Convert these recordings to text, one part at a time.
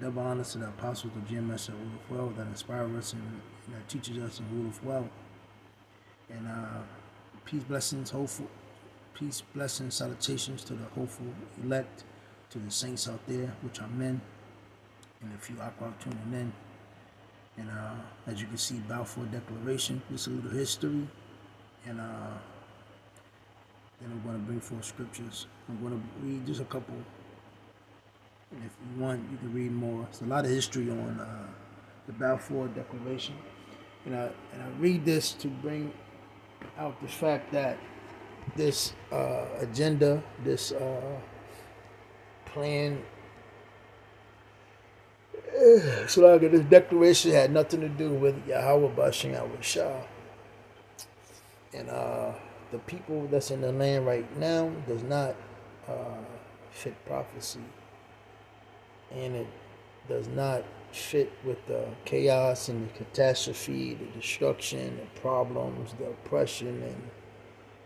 Double honors to the apostles of GMS and rule of well that inspire us and that teaches us and rule of well. And peace, blessings, hopeful, peace, blessings, salutations to the hopeful elect, to the saints out there, which are men, and a few aqua tuning in. And as you can see, Balfour Declaration, just a little history, and then I'm going to bring forth scriptures. I'm going to read just a couple, and if you want, you can read more. There's a lot of history on the Balfour Declaration, and I read this to bring out the fact that this agenda, this plan, so like this declaration had nothing to do with Yahweh Bashing Yahweh Shah. And the people that's in the land right now does not fit prophecy. And it does not fit with the chaos and the catastrophe, the destruction, the problems, the oppression,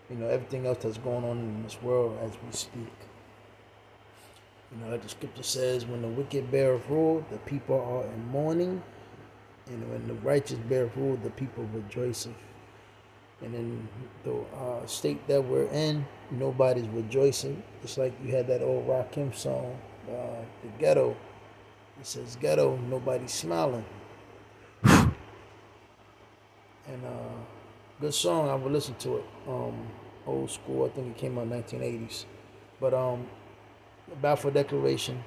and everything else that's going on in this world as we speak. Like the scripture says, when the wicked bear rule, the people are in mourning, and when the righteous bear rule, the people rejoiceth. And in the state that we're in, nobody's rejoicing. It's like you had that old Rakim song, The Ghetto. It says, ghetto, nobody's smiling. And good song, I would listen to it. Old school, I think it came out in the 1980s. But the Balfour Declaration,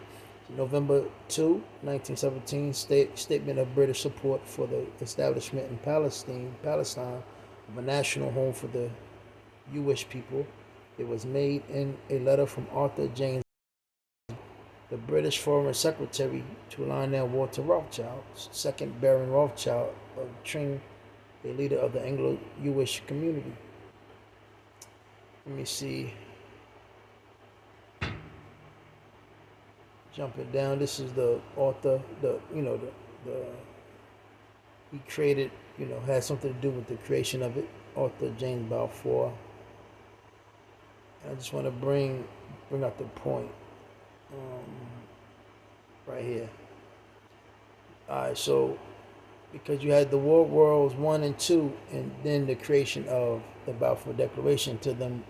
November 2, 1917, statement of British support for the establishment in Palestine of a national home for the Jewish people. It was made in a letter from Arthur James, the British Foreign Secretary to Lionel Walter Rothschild, second Baron Rothschild of Tring, a leader of the Anglo-Jewish community. Let me see. Jumping down, this is the author, he created, had something to do with the creation of it, Arthur James Balfour. And I just want to bring out the point right here. All right, so because you had the World Wars 1 and 2, and then the creation of the Balfour Declaration to them,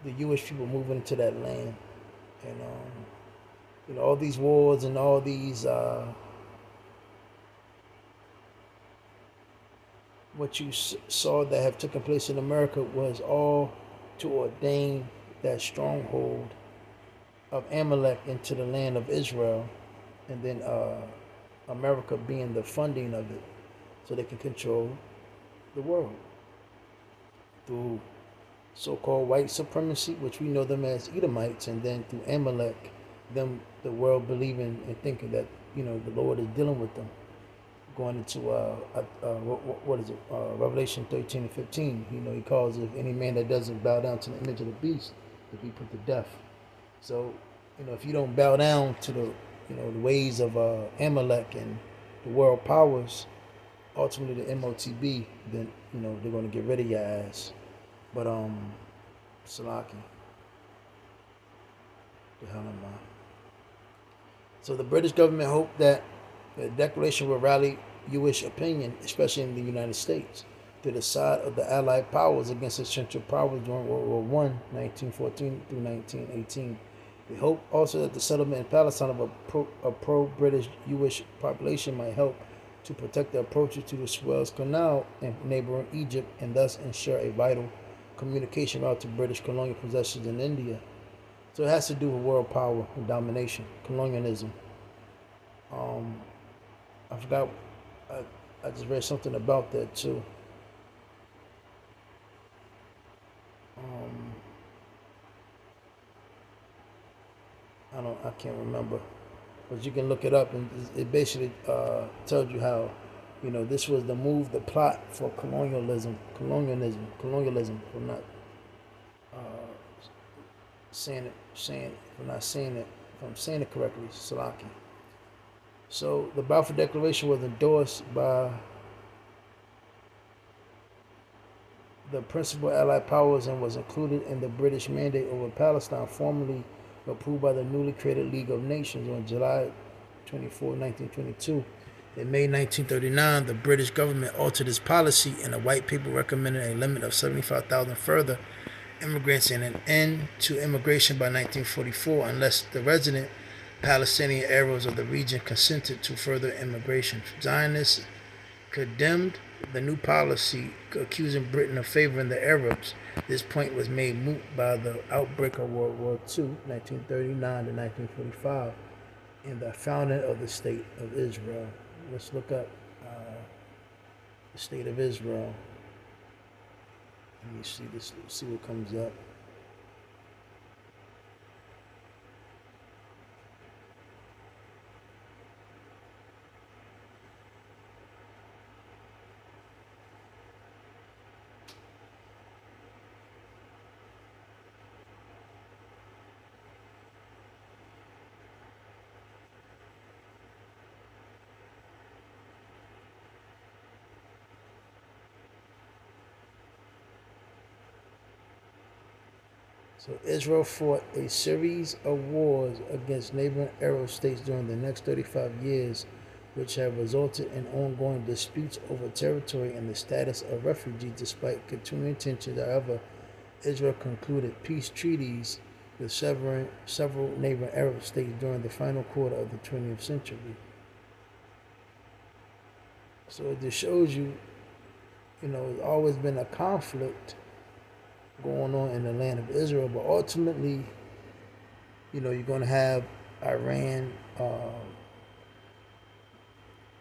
the Jewish people moving into that land. And all these wars and all these what you saw that have taken place in America was all to ordain that stronghold of Amalek into the land of Israel, and then America being the funding of it, so they can control the world through so-called white supremacy, which we know them as Edomites, and then through Amalek, them the world believing and thinking that the Lord is dealing with them. Going into what is it? Revelation 13 and 15. He calls if any man that doesn't bow down to the image of the beast to be put to death. So if you don't bow down to the ways of Amalek and the world powers, ultimately the MOTB, then they're going to get rid of your ass. But Salaki, the hell am I? So the British government hoped that the declaration will rally Jewish opinion, especially in the United States, to the side of the Allied powers against the Central Powers during World War I, 1914 through 1918. They hoped also that the settlement in Palestine of a pro-British Jewish population might help to protect the approaches to the Suez Canal in neighboring Egypt, and thus ensure a vital communication route to British colonial possessions in India. So it has to do with world power and domination, colonialism. I forgot, I just read something about that too. I can't remember, but you can look it up, and it basically tells you how, this was the move, the plot for colonialism. If I'm not if I'm saying it correctly, Salaki. So the Balfour Declaration was endorsed by the principal Allied powers and was included in the British Mandate over Palestine, formally approved by the newly created League of Nations on July 24, 1922. In May 1939, the British government altered its policy, and a white paper recommended a limit of 75,000 further immigrants and an end to immigration by 1944 unless the resident Palestinian Arabs of the region consented to further immigration. Zionists condemned the new policy, accusing Britain of favoring the Arabs. This point was made moot by the outbreak of World War II, 1939 to 1945, and the founding of the State of Israel. Let's look up the State of Israel. Let me see this. See what comes up. So Israel fought a series of wars against neighboring Arab states during the next 35 years, which have resulted in ongoing disputes over territory and the status of refugees. Despite continuing tensions, however, Israel concluded peace treaties with several neighboring Arab states during the final quarter of the 20th century. So it just shows you, there's always been a conflict going on in the land of Israel, but ultimately, you're going to have Iran,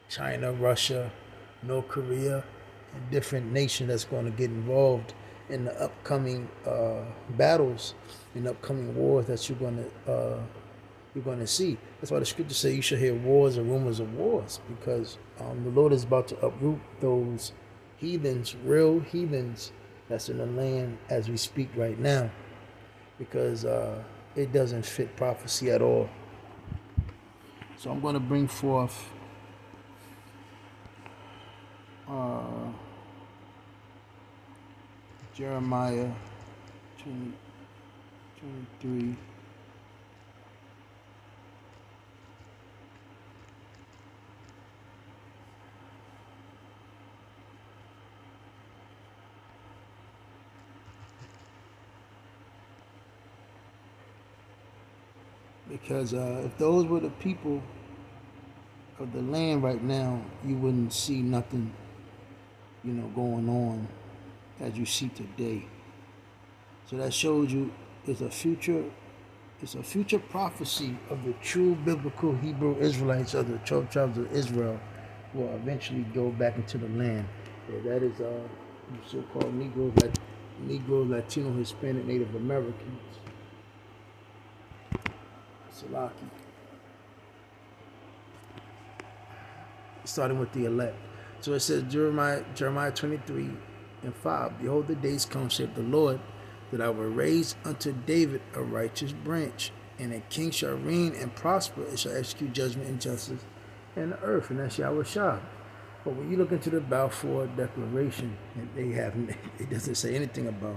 China, Russia, North Korea, and different nations that's going to get involved in the upcoming battles and upcoming wars that you're going to see. That's why the scriptures say you should hear wars and rumors of wars, because the Lord is about to uproot those heathens, real heathens, that's in the land as we speak right now, because it doesn't fit prophecy at all. So I'm going to bring forth Jeremiah 23. Because if those were the people of the land right now, you wouldn't see nothing, going on as you see today. So that shows you it's a future prophecy of the true biblical Hebrew Israelites of the 12 tribes of Israel will eventually go back into the land. Yeah, that is so-called Negroes, Latino, Hispanic, Native Americans. Salaki. Starting with the elect. So it says Jeremiah 23:5. Behold, the days come, saith the Lord, that I will raise unto David a righteous branch, and a king shall reign and prosper, and shall execute judgment and justice in the earth, and that's Yahweh Shah. But when you look into the Balfour Declaration, it doesn't say anything about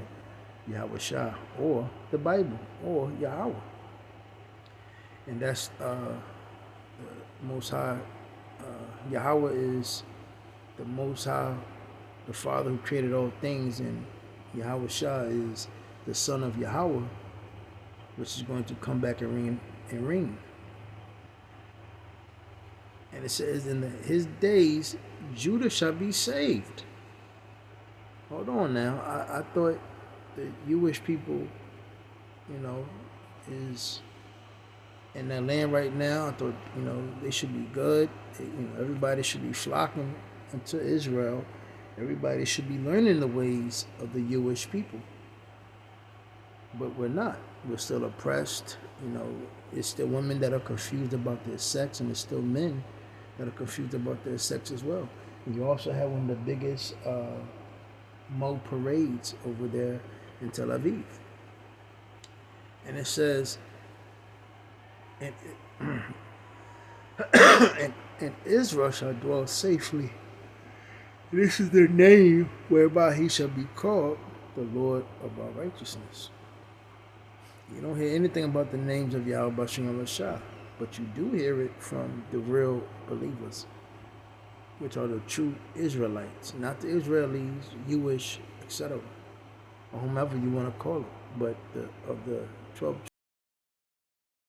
Yahweh Shah or the Bible or Yahweh. And that's the Most High. Yahweh is the Most High, the Father who created all things, and Yahweh Shah is the Son of Yahweh, which is going to come back and reign. And it says, in his days, Judah shall be saved. Hold on now. I thought the Jewish people, is in that land right now. I thought, they should be good. Everybody should be flocking into Israel. Everybody should be learning the ways of the Jewish people. But we're not. We're still oppressed. It's still women that are confused about their sex, and it's still men that are confused about their sex as well. And you also have one of the biggest Mo parades over there in Tel Aviv. And it says, and Israel shall dwell safely. This is the name whereby he shall be called the Lord of our righteousness. You don't hear anything about the names of Yahweh Bashim and Shah, but you do hear it from the real believers, which are the true Israelites, not the Israelis, Jewish, etc., or whomever you want to call it, but of the 12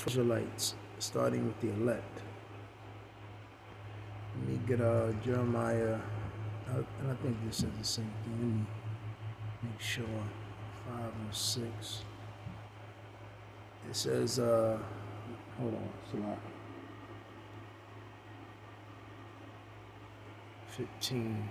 Israelites, starting with the elect. Let me get Jeremiah, and I think this is the same thing. Let me make sure. 5 and 6. It says, hold on, it's a lot. 15.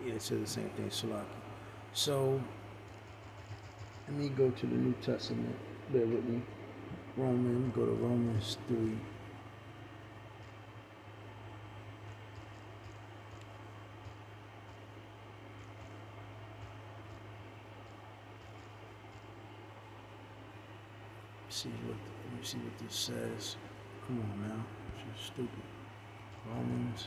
Yeah, it says the same thing, Salaki. So, let me go to the New Testament. Bear with me. Go to Romans 3. Let me see what this says. Come on now. This is stupid. Romans.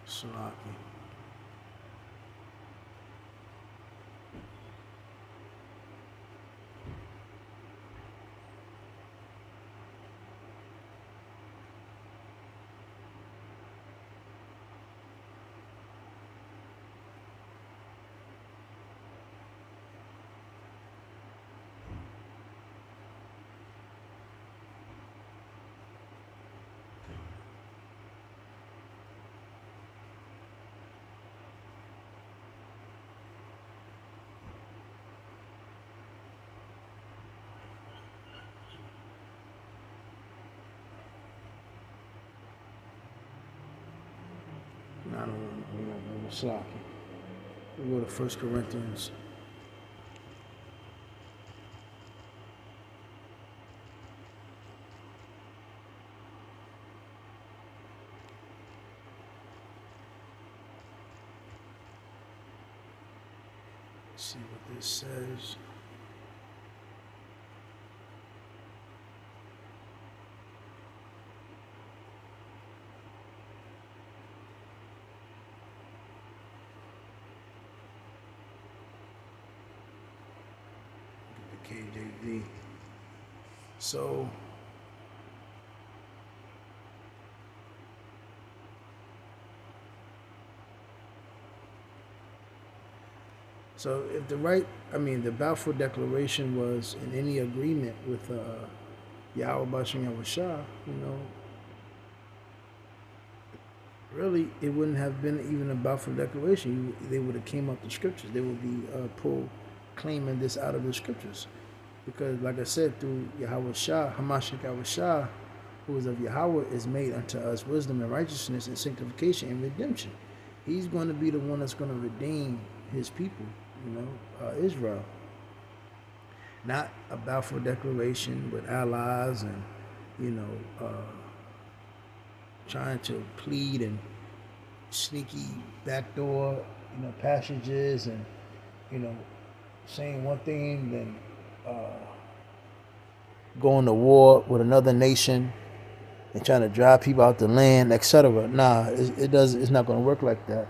Salaki. I don't know. Salaki. We go to 1 Corinthians. Let's see what this says. KJV. So if the Balfour Declaration was in any agreement with Yahweh Bashim Yahushua, really it wouldn't have been even a Balfour Declaration. They would have came up the scriptures. They would be claiming this out of the scriptures. Because, like I said, through Yahweh Shah, Hamashiach Yahweh Shah, who is of Yahweh, is made unto us wisdom and righteousness and sanctification and redemption. He's going to be the one that's going to redeem his people, Israel. Not a Balfour Declaration with allies and, trying to plead and sneaky backdoor, passages and, saying one thing, then going to war with another nation and trying to drive people out the land, etc. Nah, it's not going to work like that.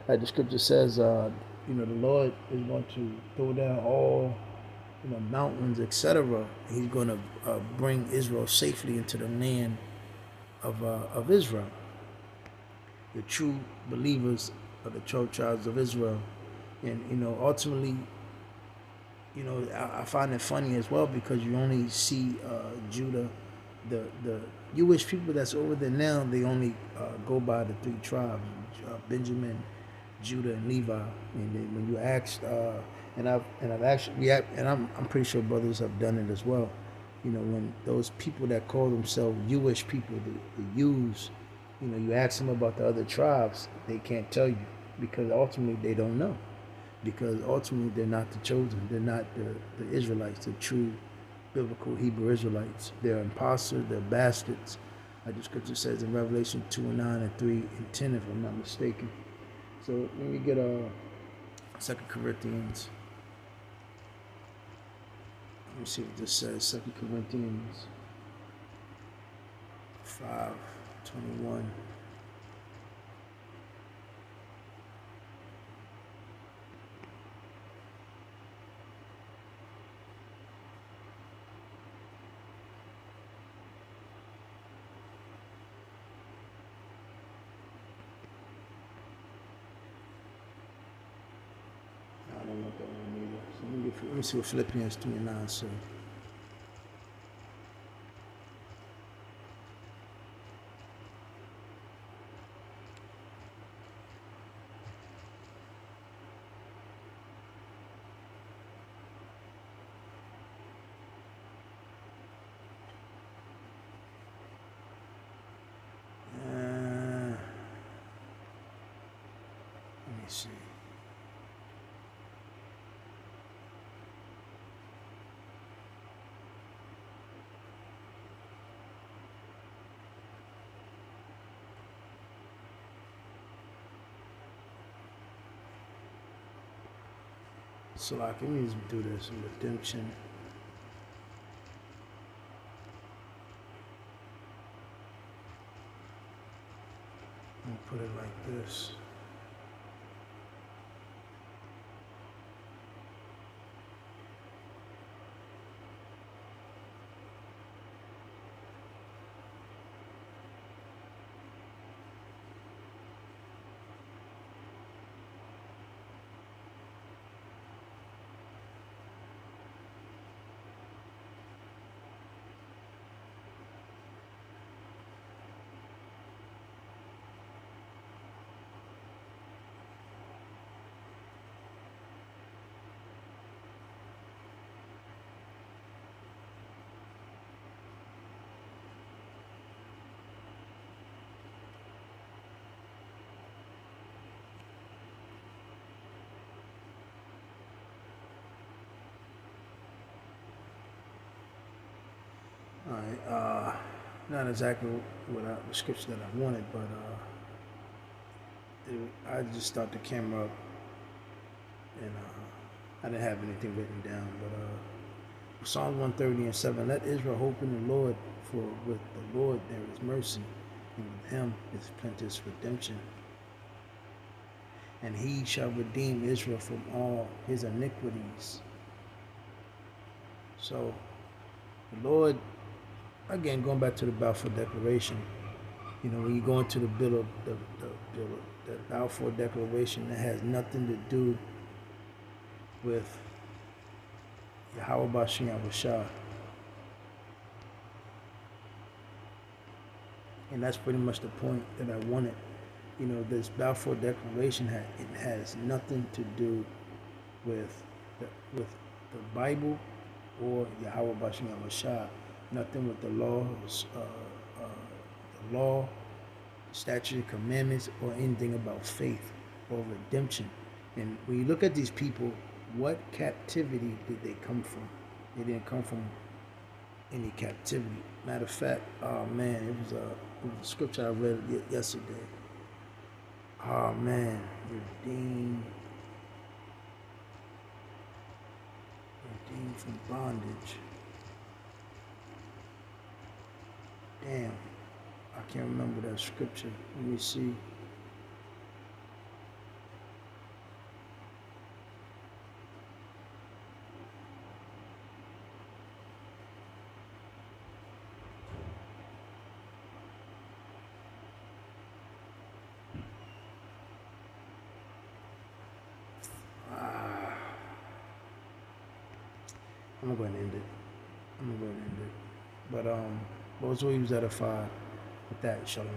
Like the scripture says, the Lord is going to throw down all, mountains, etc. He's going to bring Israel safely into the land of Israel. The true believers of the 12 tribes of Israel, and ultimately. I find it funny as well because you only see Judah, the Jewish people that's over there now. They only go by the 3 tribes: Benjamin, Judah, and Levi. And then when you ask, I'm pretty sure brothers have done it as well. When those people that call themselves Jewish people, the Jews, you ask them about the other tribes, they can't tell you because ultimately they don't know. Because ultimately they're not the chosen. They're not the Israelites, the true biblical Hebrew Israelites. They're imposters, they're bastards. Like the scripture says in Revelation 2:9 and 3:10, if I'm not mistaken. So when we get 2 Corinthians, let me see what this says. 2 Corinthians 5:21. I don't know that one either. So let me see what Philippians 3:9 says. Let me see. So like, let me just do this. Redemption. Let me put it like this. All right, not exactly the scripture that I wanted, but I just start the camera up, and I didn't have anything written down, but Psalm 130:7, let Israel hope in the Lord, for with the Lord there is mercy, and with him is plenteous redemption. And he shall redeem Israel from all his iniquities. So, the Lord, again, going back to the Balfour Declaration, when you go into the the Balfour Declaration, that has nothing to do with Yahweh Bashem Yahushua. And that's pretty much the point that I wanted. This Balfour Declaration has nothing to do with the Bible or Yahweh Bashem Yahushua. Nothing with the law, statutes and commandments, or anything about faith or redemption. And when you look at these people, what captivity did they come from? They didn't come from any captivity. Matter of fact, oh man, it was a scripture I read yesterday. Oh man, redeemed from bondage. Damn, I can't remember that scripture. Let me see. I'm gonna go ahead and end it. But those who use that are fine with that, shalom.